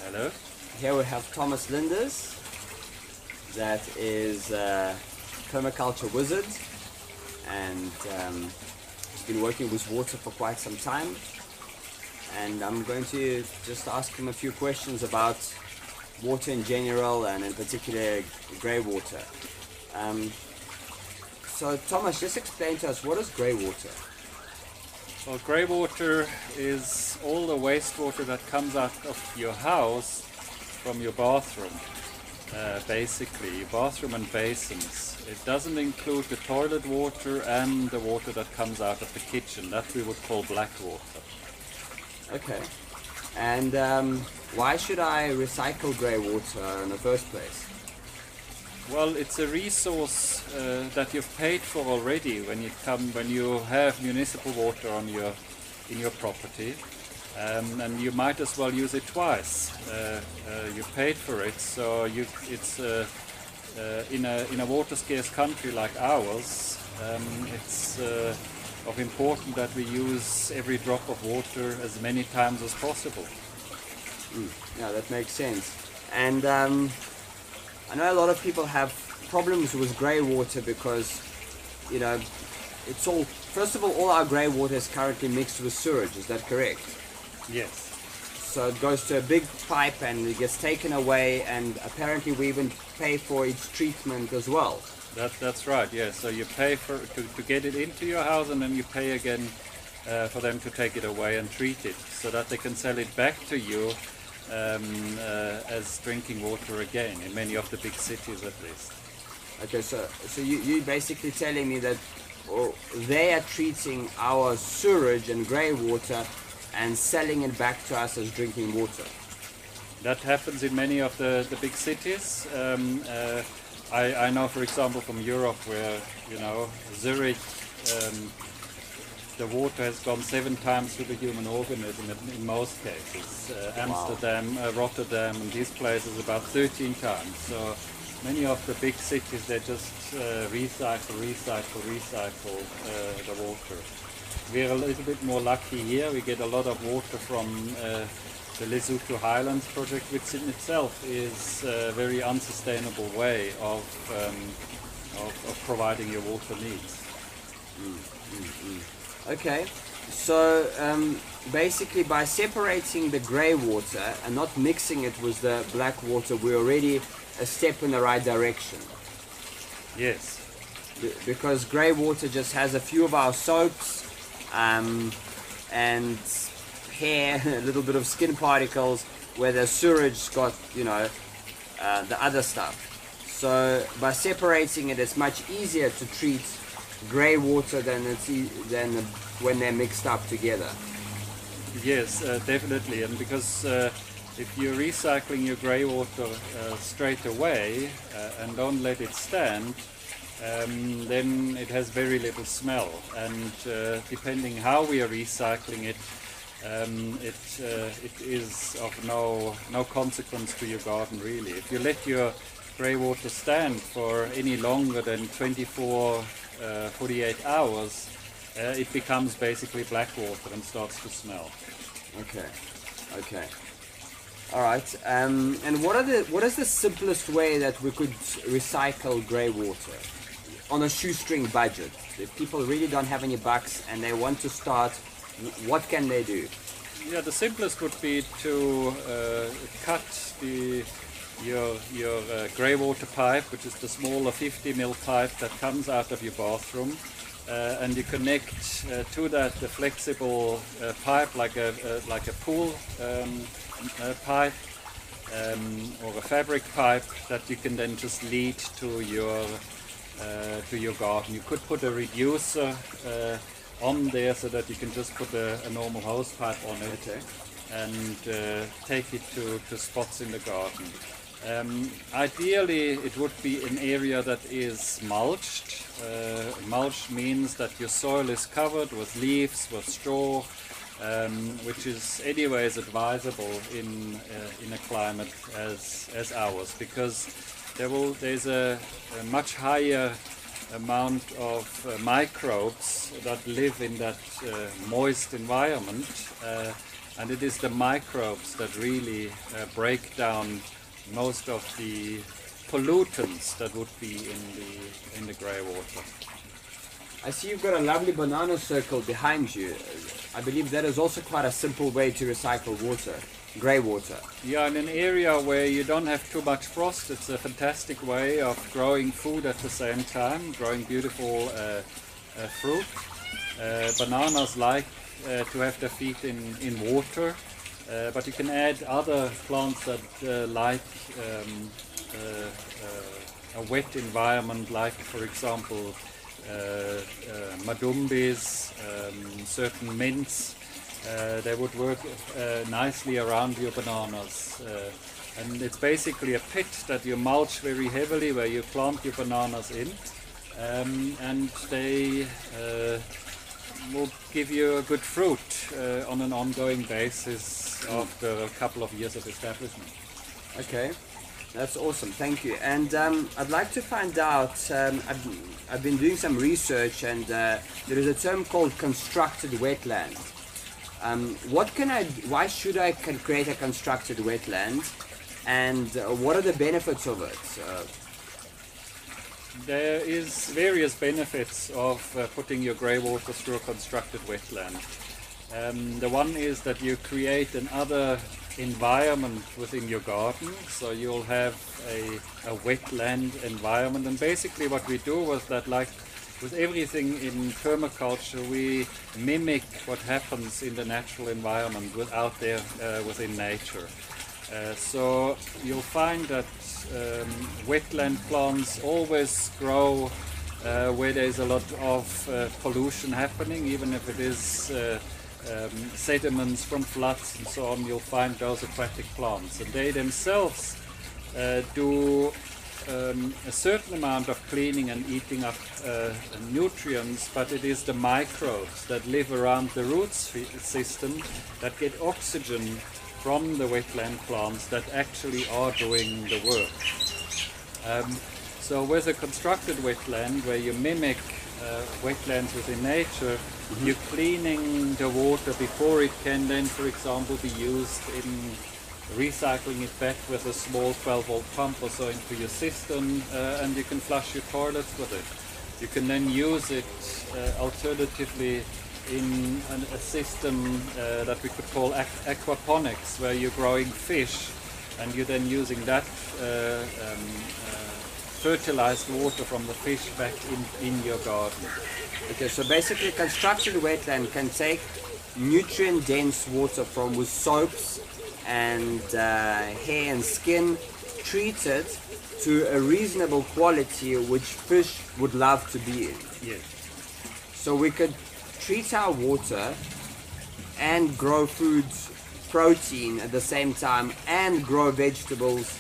Hello. Here we have Thomas Linders, that is a permaculture wizard, and he's been working with water for quite some time. And I'm going to just ask him a few questions about water in general and in particular grey water. So Thomas, just explain to us, what is grey water? Well, grey water is all the wastewater that comes out of your house from your bathroom, basically, your bathroom and basins. It doesn't include the toilet water and the water that comes out of the kitchen. That we would call black water. Okay. And why should I recycle grey water in the first place? Well, it's a resource that you've paid for already when you have municipal water in your property, and you might as well use it twice. You paid for it, so it's in a water scarce country like ours. It's of important that we use every drop of water as many times as possible. Yeah, that makes sense. And I know a lot of people have problems with grey water because, you know, it's all, first of all our grey water is currently mixed with sewage, is that correct? Yes. So it goes to a big pipe and it gets taken away, and apparently we even pay for its treatment as well. That's right, yes. So you pay to get it into your house, and then you pay again for them to take it away and treat it so that they can sell it back to you as drinking water again, in many of the big cities at least. Okay, so you're basically telling me that they are treating our sewage and grey water and selling it back to us as drinking water. That happens in many of the big cities. I know, for example, from Europe, where, you know, Zurich, the water has gone 7 times through the human organism in most cases. Amsterdam, Rotterdam, and these places about 13 times. So many of the big cities, they just recycle the water. We're a little bit more lucky here. We get a lot of water from the Lesotho Highlands project, which in itself is a very unsustainable way of providing your water needs. Okay, so basically by separating the grey water and not mixing it with the black water, we're already a step in the right direction. Yes. Because grey water just has a few of our soaps and hair, a little bit of skin particles, where the sewage got, you know, the other stuff. So by separating it, it's much easier to treat grey water than when they're mixed up together. Yes, definitely. And because if you're recycling your grey water straight away and don't let it stand, then it has very little smell. And depending how we are recycling it, it is of no consequence to your garden really. If you let your grey water stand for any longer than 48 hours, it becomes basically black water and starts to smell. Okay. All right. And what is the simplest way that we could recycle grey water on a shoestring budget? If people really don't have any bucks and they want to start, what can they do? Yeah, the simplest would be to cut your grey water pipe, which is the smaller 50 ml pipe that comes out of your bathroom, and you connect to that the flexible pipe like a pool pipe or a fabric pipe that you can then just lead to your garden. You could put a reducer on there so that you can just put a normal hose pipe on it and take it to spots in the garden. Ideally, it would be an area that is mulched. Mulch means that your soil is covered with leaves, with straw, which is anyways advisable in a climate as ours, because there's a much higher amount of microbes that live in that moist environment, and it is the microbes that really break down most of the pollutants that would be in the grey water. I see you've got a lovely banana circle behind you. I believe that is also quite a simple way to recycle water, grey water. Yeah, in an area where you don't have too much frost, it's a fantastic way of growing food at the same time, growing beautiful fruit. Bananas like to have their feet in water, but you can add other plants that like a wet environment, like for example madumbis, certain mints. They would work nicely around your bananas. And it's basically a pit that you mulch very heavily, where you plant your bananas in, and they will give you a good fruit on an ongoing basis after a couple of years of establishment. Okay, that's awesome, thank you. And I'd like to find out, I've been doing some research, and there is a term called constructed wetland. Why should I create a constructed wetland, and what are the benefits of it? There is various benefits of putting your grey water through a constructed wetland. The one is that you create another environment within your garden, so you'll have a wetland environment. And basically what we do was that, like with everything in permaculture, we mimic what happens in the natural environment out there within nature. So you'll find that wetland plants always grow where there's a lot of pollution happening, even if it is sediments from floods and so on. You'll find those aquatic plants, and they themselves do a certain amount of cleaning and eating up nutrients, but it is the microbes that live around the root system that get oxygen from the wetland plants that actually are doing the work. So with a constructed wetland, where you mimic wetlands within nature, you're cleaning the water before it can then, for example, be used in recycling it back with a small 12-volt pump or so into your system, and you can flush your toilets with it. You can then use it alternatively in a system that we could call aquaponics, where you're growing fish and you're then using that fertilized water from the fish back in your garden. Okay, so basically constructed wetland can take nutrient-dense water from with soaps and hair and skin, treat it to a reasonable quality which fish would love to be in. Yes. So we could treat our water and grow foods, protein at the same time, and grow vegetables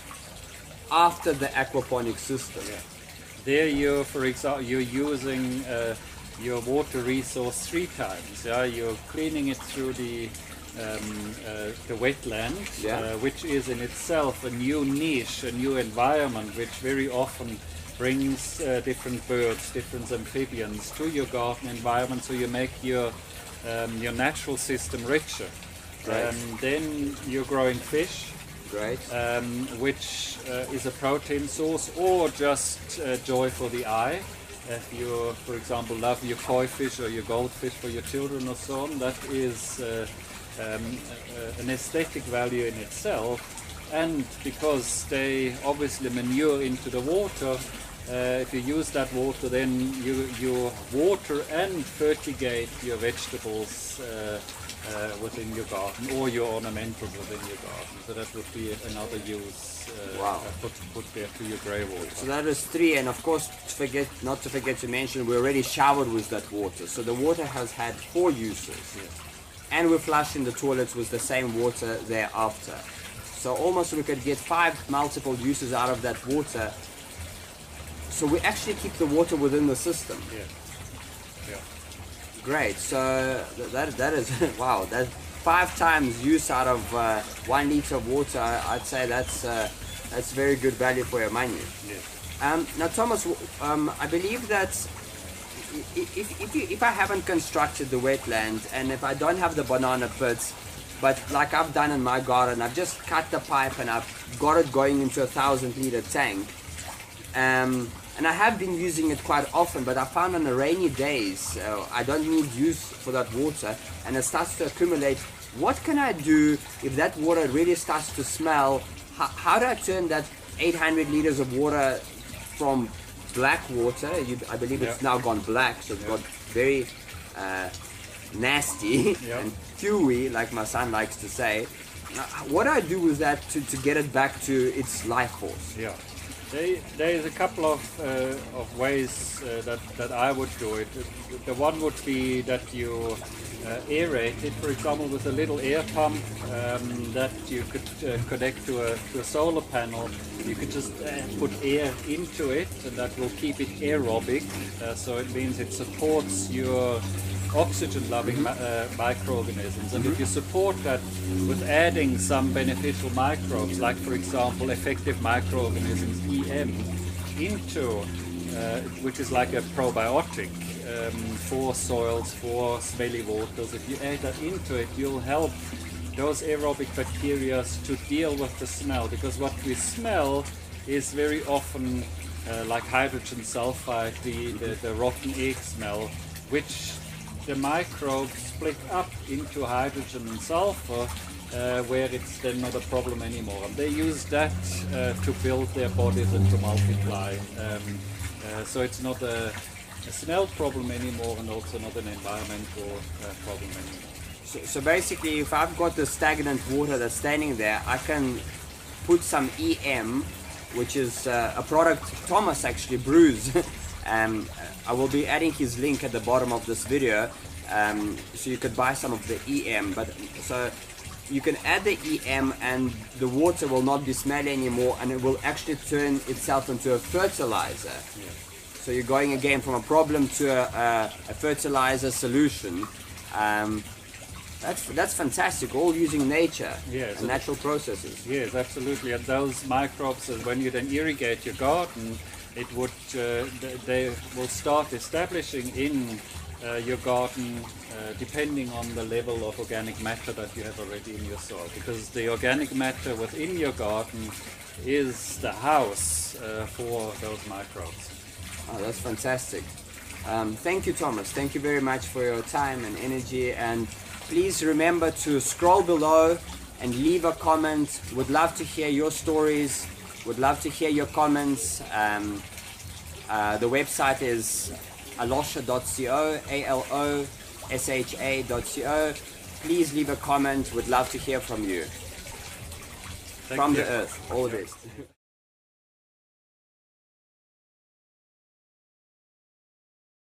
after the aquaponic system. Yeah. There you, for example, you're using your water resource 3 times. Yeah? You're cleaning it through the wetland, which is in itself a new niche, a new environment, which very often brings different birds, different amphibians to your garden environment, so you make your natural system richer. Right. Then you're growing fish, Right. which is a protein source, or just joy for the eye. If you, for example, love your koi fish or your goldfish for your children or so on, that is an aesthetic value in itself. And because they obviously manure into the water, if you use that water, then you water and fertigate your vegetables within your garden, or your ornamentals within your garden. So that would be another use put there to your grey water. So that is 3, and of course, not to forget to mention, we already showered with that water. So the water has had 4 uses. Yes. And we're flushing the toilets with the same water thereafter. So almost we could get 5 multiple uses out of that water. So we actually keep the water within the system. Yeah. Yeah. Great. So that is wow. That's 5 times use out of 1 liter of water. I'd say that's very good value for your money. Yeah. Now, Thomas, I believe that if I haven't constructed the wetland, and if I don't have the banana pits, but like I've done in my garden, I've just cut the pipe and I've got it going into a 1,000-liter tank. And I have been using it quite often, but I found on the rainy days, I don't need use for that water, and it starts to accumulate. What can I do if that water really starts to smell? How do I turn that 800 liters of water from black water? I believe it's now gone black, so it's got very nasty and dewy, like my son likes to say. What do I do with that to get it back to its life force? Yeah. There is a couple of ways that I would do it. The one would be that you aerate it, for example, with a little air pump that you could connect to a solar panel. You could just put air into it, and that will keep it aerobic. So it means it supports your oxygen-loving microorganisms, and if you support that with adding some beneficial microbes, like for example effective microorganisms (EM) into which is like a probiotic for soils, for smelly waters. If you add that into it, you'll help those aerobic bacteria to deal with the smell, because what we smell is very often like hydrogen sulfide, the rotten egg smell, which the microbes split up into hydrogen and sulfur, where it's then not a problem anymore. And they use that to build their bodies and to multiply. So it's not a smell problem anymore, and also not an environmental problem anymore. So basically, if I've got the stagnant water that's standing there, I can put some EM, which is a product Thomas actually brews. I will be adding his link at the bottom of this video, so you could buy some of the EM. But so you can add the EM, and the water will not be smelly anymore, and it will actually turn itself into a fertilizer. Yeah. So you're going again from a problem to a fertilizer solution. That's fantastic. All using nature and natural processes. Yes, absolutely. And those microbes, when you then irrigate your garden, it would they will start establishing in your garden depending on the level of organic matter that you have already in your soil, because the organic matter within your garden is the house for those microbes. Oh, that's fantastic. Thank you, Thomas. Thank you very much for your time and energy, and please remember to scroll below and leave a comment. Would love to hear your stories. Would love to hear your comments. The website is alosha.co, ALOSHA.co. Please leave a comment. Would love to hear from you. From the earth, all this.